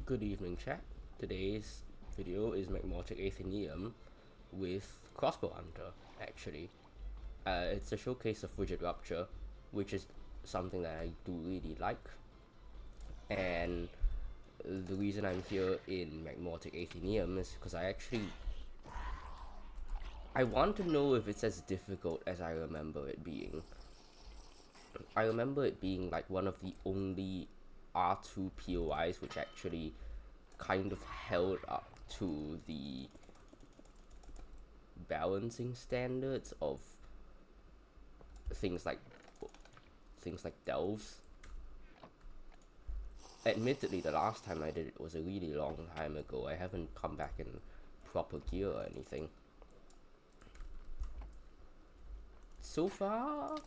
Good evening, chat. Today's video is Magmortic Atheneum with Crossbow Hunter, actually. It's a showcase of Frigid Rupture, which is something that I do really like. And the reason I'm here in Magmortic Atheneum is because I want to know if it's as difficult as I remember it being. I remember it being like one of the only R2 POIs which actually kind of held up to the balancing standards of things like delves. Admittedly, the last time I did it was a really long time ago. I haven't come back in proper gear or anything. So far,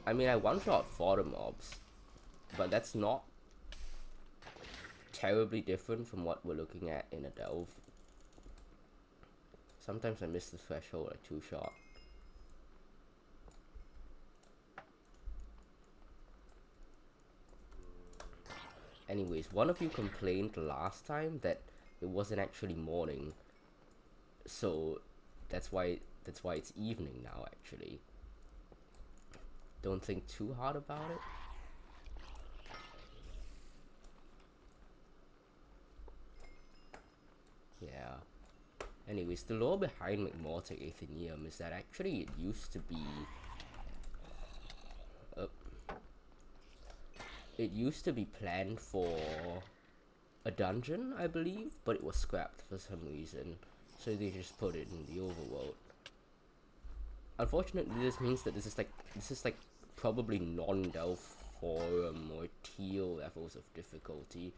I mean, I one-shot 4 mobs, but that's not terribly different from what we're looking at in a delve. Sometimes I miss the threshold like 2-shot. Anyways, one of you complained last time that it wasn't actually morning, so that's why it's evening now. Actually, don't think too hard about it. Yeah. Anyways, the lore behind Magmortic Atheneum is that actually it used to be planned for a dungeon, I believe, but it was scrapped for some reason, so they just put it in the overworld. Unfortunately, this means that this is like probably non-delve forum or teal levels of difficulty.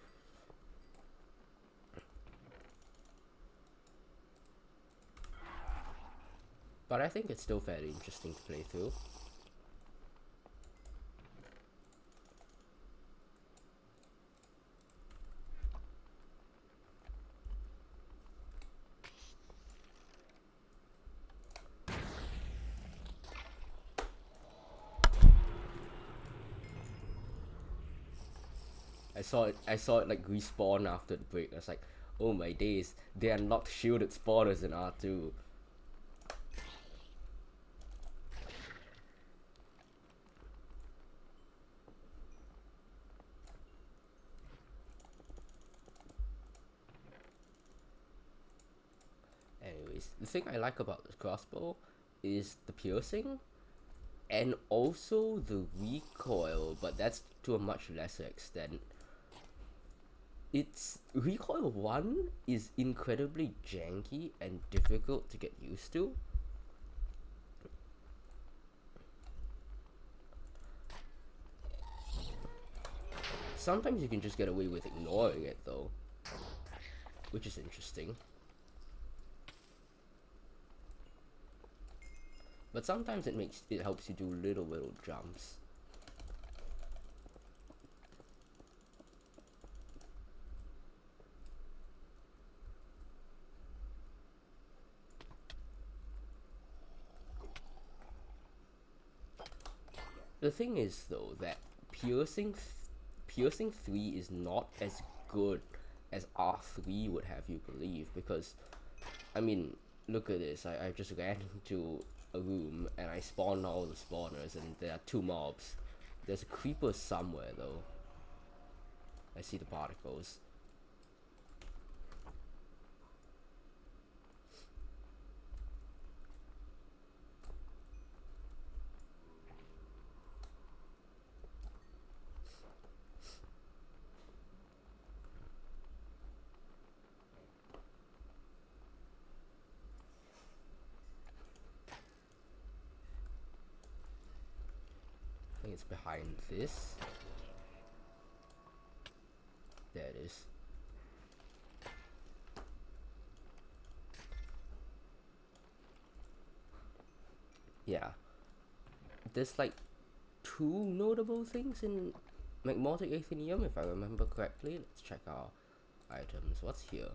But I think it's still fairly interesting to play through. I saw it like respawn after the break. I was like, oh my days, they unlocked shielded spawners in R2. Anyways, the thing I like about this crossbow is the piercing and also the recoil, but that's to a much lesser extent. Its recoil 1 is incredibly janky and difficult to get used to. Sometimes you can just get away with ignoring it though, which is interesting. But sometimes it helps you do little jumps. The thing is though that piercing 3 is not as good as R3 would have you believe, because I mean, look at this. I just ran into a room and I spawned all the spawners and there are 2 mobs. There's a creeper somewhere though. I see the particles. I think it's behind this. There it is. Yeah. There's like 2 notable things in Magmortic Atheneum, if I remember correctly. Let's check our items. What's here?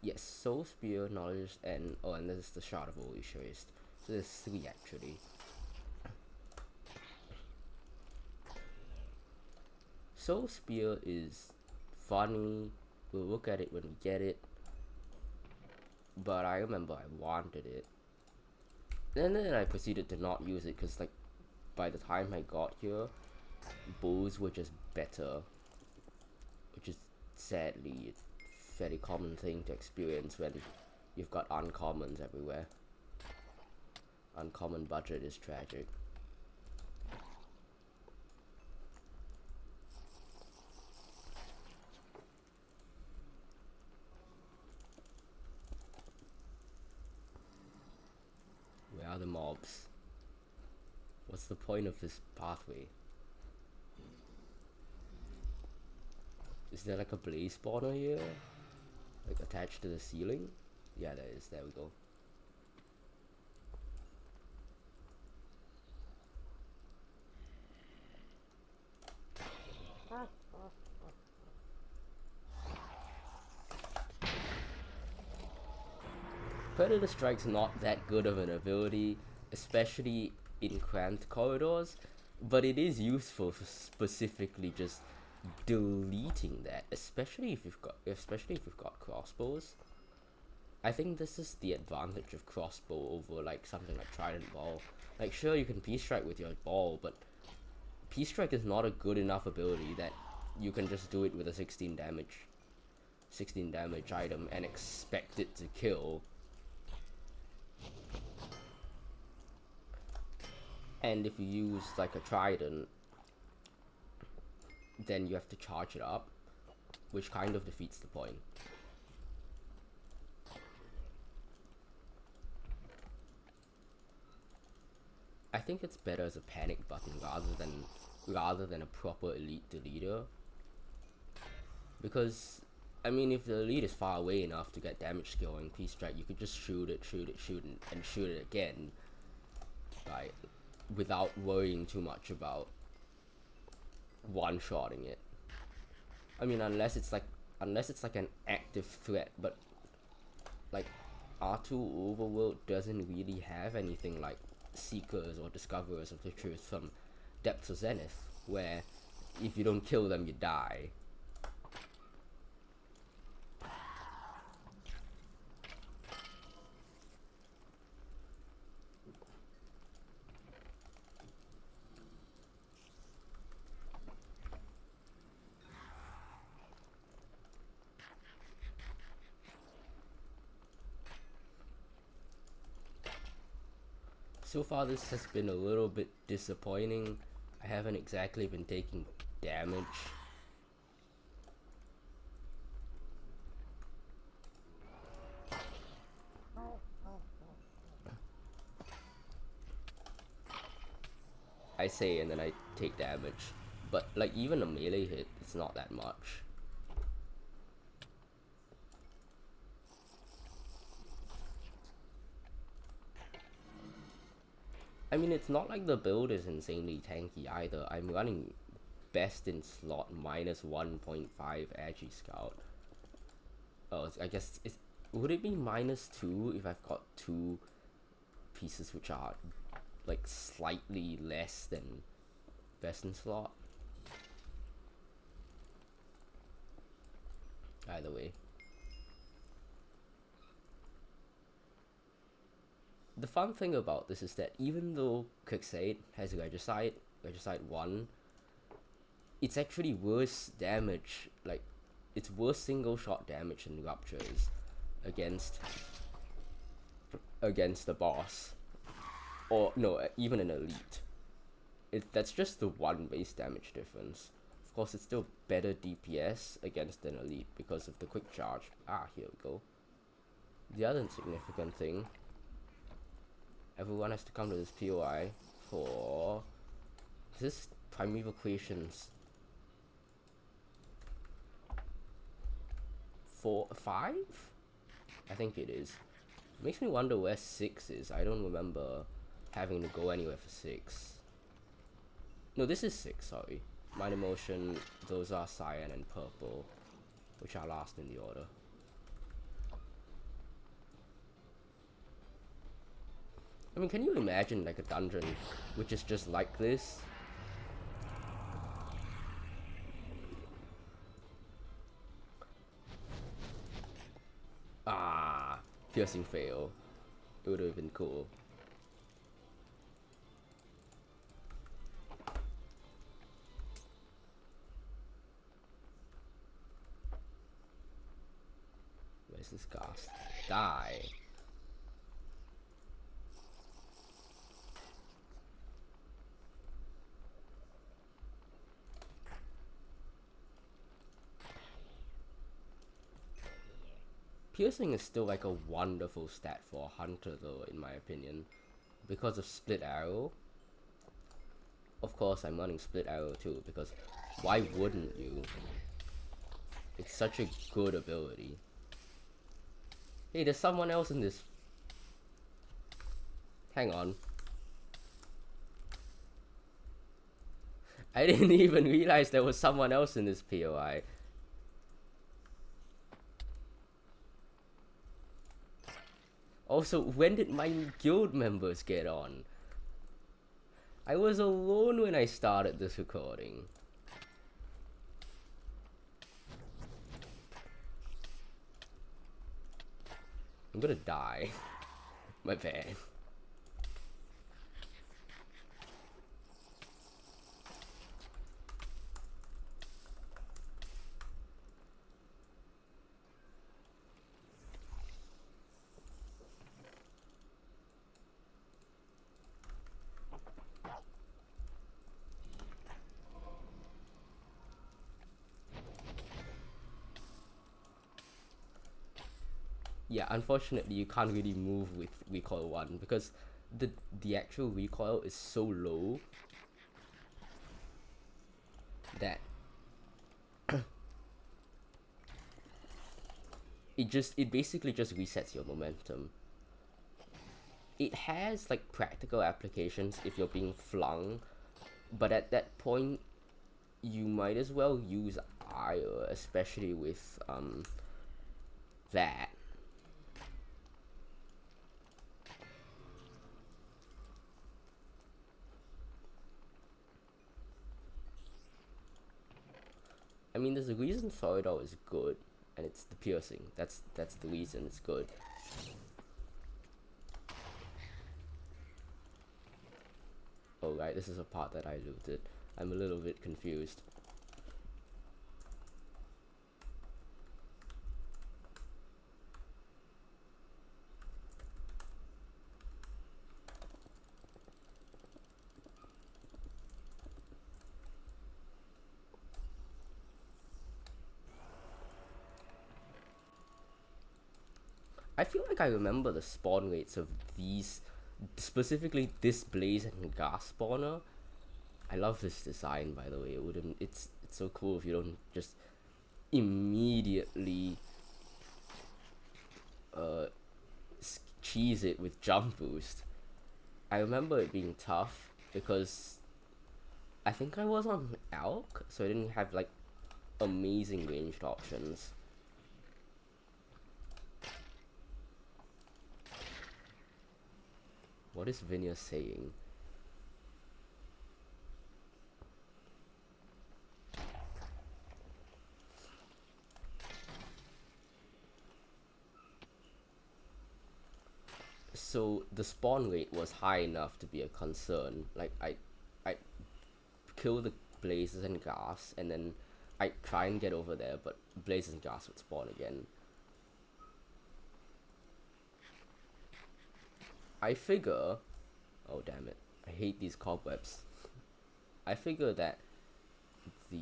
Yes, Soul Spear, Knowledge, and this is the Shard of Olliewells. So there's 3 actually. Soul Spear is funny. We'll look at it when we get it. But I remember I wanted it. And then I proceeded to not use it because, like, by the time I got here, bows were just better. Which is sadly a very common thing to experience when you've got uncommons everywhere. Uncommon budget is tragic. Where are the mobs? What's the point of this pathway? Is there like a blaze spawner here? Like attached to the ceiling? Yeah, there is. There we go. Predator Strike's not that good of an ability, especially in cramped corridors, but it is useful for specifically just deleting that, especially if you've got crossbows. I think this is the advantage of crossbow over like something like Trident Ball. Like, sure, you can Peace Strike with your ball, but Peace Strike is not a good enough ability that you can just do it with a 16 damage item and expect it to kill. And if you use like a Trident, then you have to charge it up, which kind of defeats the point. I think it's better as a panic button rather than a proper elite deleter. Because, I mean, if the elite is far away enough to get damage skill and Peace Strike, you could just shoot it, and shoot it again, right? Without worrying too much about one-shotting it. I mean, unless it's like an active threat, but like R2 Overworld doesn't really have anything like Seekers or Discoverers of the Truth from Depths of Zenith, where if you don't kill them, you die. So far this has been a little bit disappointing. I haven't exactly been taking damage. I say and then I take damage. But like even a melee hit, it's not that much. I mean, it's not like the build is insanely tanky either. I'm running best in slot minus 1.5 Agi Scout. Oh, I guess would it be minus 2 if I've got 2 pieces which are like slightly less than best in slot? Either way. The fun thing about this is that even though Quixade has Regicide 1, it's actually worse damage, like, it's worse single shot damage than Ruptures against the boss. Or, no, even an elite. That's just the 1 base damage difference. Of course, it's still better DPS against an elite because of the quick charge. Ah, here we go. The other insignificant thing, everyone has to come to this POI for this Primeval Creations 5? I think it is. Makes me wonder where 6 is. I don't remember having to go anywhere for 6. No, this is 6, sorry. Mind Emotion, those are Cyan and Purple, which are last in the order. I mean, can you imagine like a dungeon which is just like this? piercing fail. It would have been cool. Where's this ghast? Die. Piercing is still like a wonderful stat for a hunter though, in my opinion. Because of split arrow. Of course I'm running split arrow too, because why wouldn't you? It's such a good ability. Hey, there's someone else in this. Hang on. I didn't even realize there was someone else in this POI. Also, when did my guild members get on? I was alone when I started this recording. I'm gonna die. My bad. Yeah, unfortunately you can't really move with recoil 1 because the actual recoil is so low that it basically just resets your momentum. It has like practical applications if you're being flung, but at that point you might as well use ire, especially with that. I mean, there's a reason Thoridor is good, and it's the piercing. That's the reason it's good. Oh right, this is a part that I looted. I'm a little bit confused. I feel like I remember the spawn rates of these, specifically this blaze and gas spawner. I love this design, by the way. It's so cool if you don't just immediately cheese it with jump boost. I remember it being tough because I think I was on elk, so I didn't have like amazing ranged options. What is Vinaya saying? So the spawn rate was high enough to be a concern. Like I kill the blazes and gas, and then I try and get over there, but blazes and gas would spawn again. I figure, oh damn it, I hate these cobwebs. I figure that the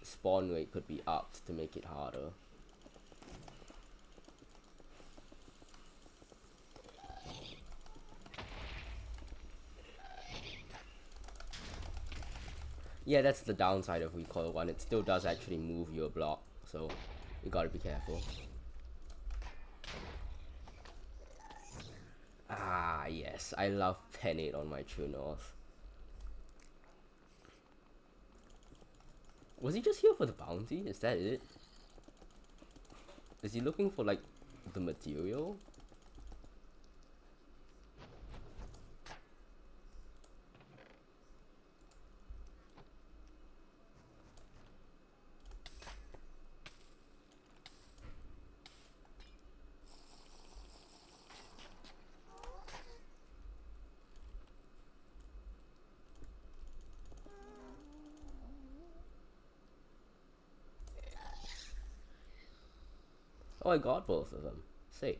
spawn rate could be upped to make it harder. Yeah, that's the downside of recoil 1. It still does actually move your block, so you gotta be careful. Ah, yes, I love Penate on my True North. Was he just here for the bounty? Is that it? Is he looking for, like, the material? Oh, I got both of them. Sick.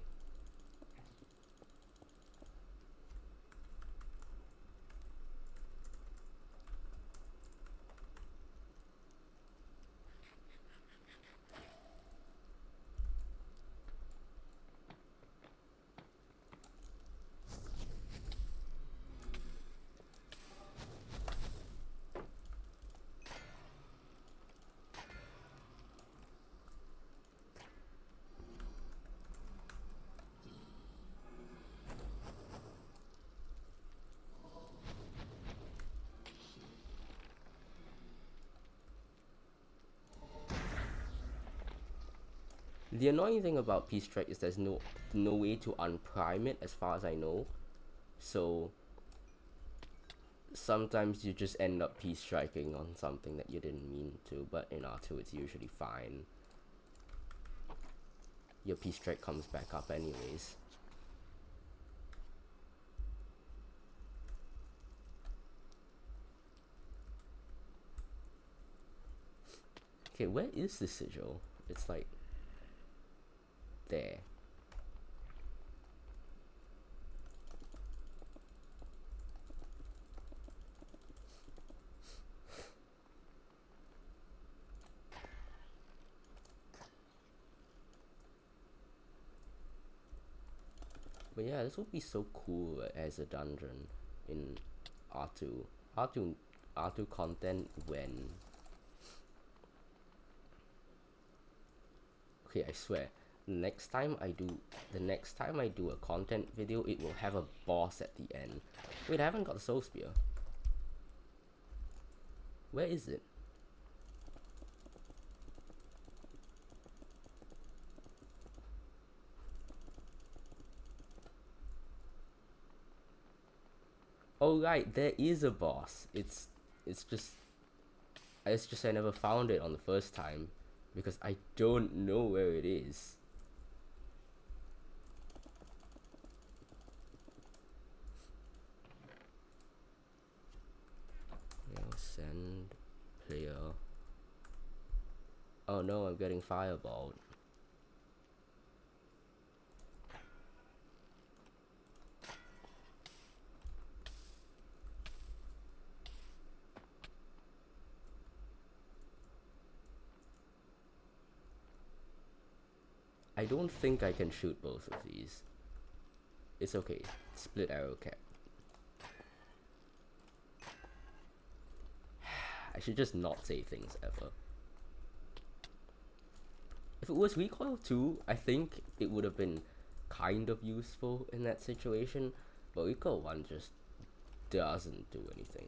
The annoying thing about Peace Strike is there's no way to unprime it as far as I know. So sometimes you just end up Peace Striking on something that you didn't mean to, but in R2 it's usually fine. Your Peace Strike comes back up anyways. Okay, where is the sigil? It's like there. But yeah, this would be so cool as a dungeon in R2. R2 content when... Okay, I swear, the next time I do a content video, it will have a boss at the end. Wait, I haven't got the soul spear. Where is it? Oh right, there is a boss. It's just I never found it on the first time because I don't know where it is. Send player. Oh no, I'm getting fireballed. I don't think I can shoot both of these. It's okay. Split arrow cap. I should just not say things ever. If it was recoil 2, I think it would have been kind of useful in that situation, but recoil 1 just doesn't do anything.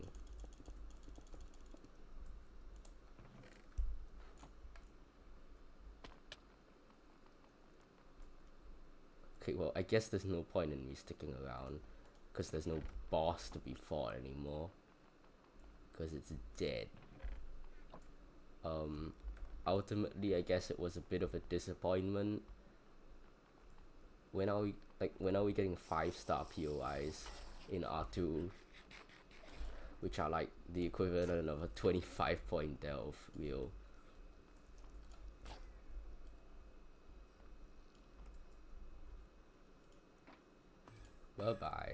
Okay, well, I guess there's no point in me sticking around, because there's no boss to be fought anymore, because it's dead. Ultimately, I guess it was a bit of a disappointment. When are we getting 5-star POIs in R2, which are like the equivalent of a 25-point delve wheel? Bye bye.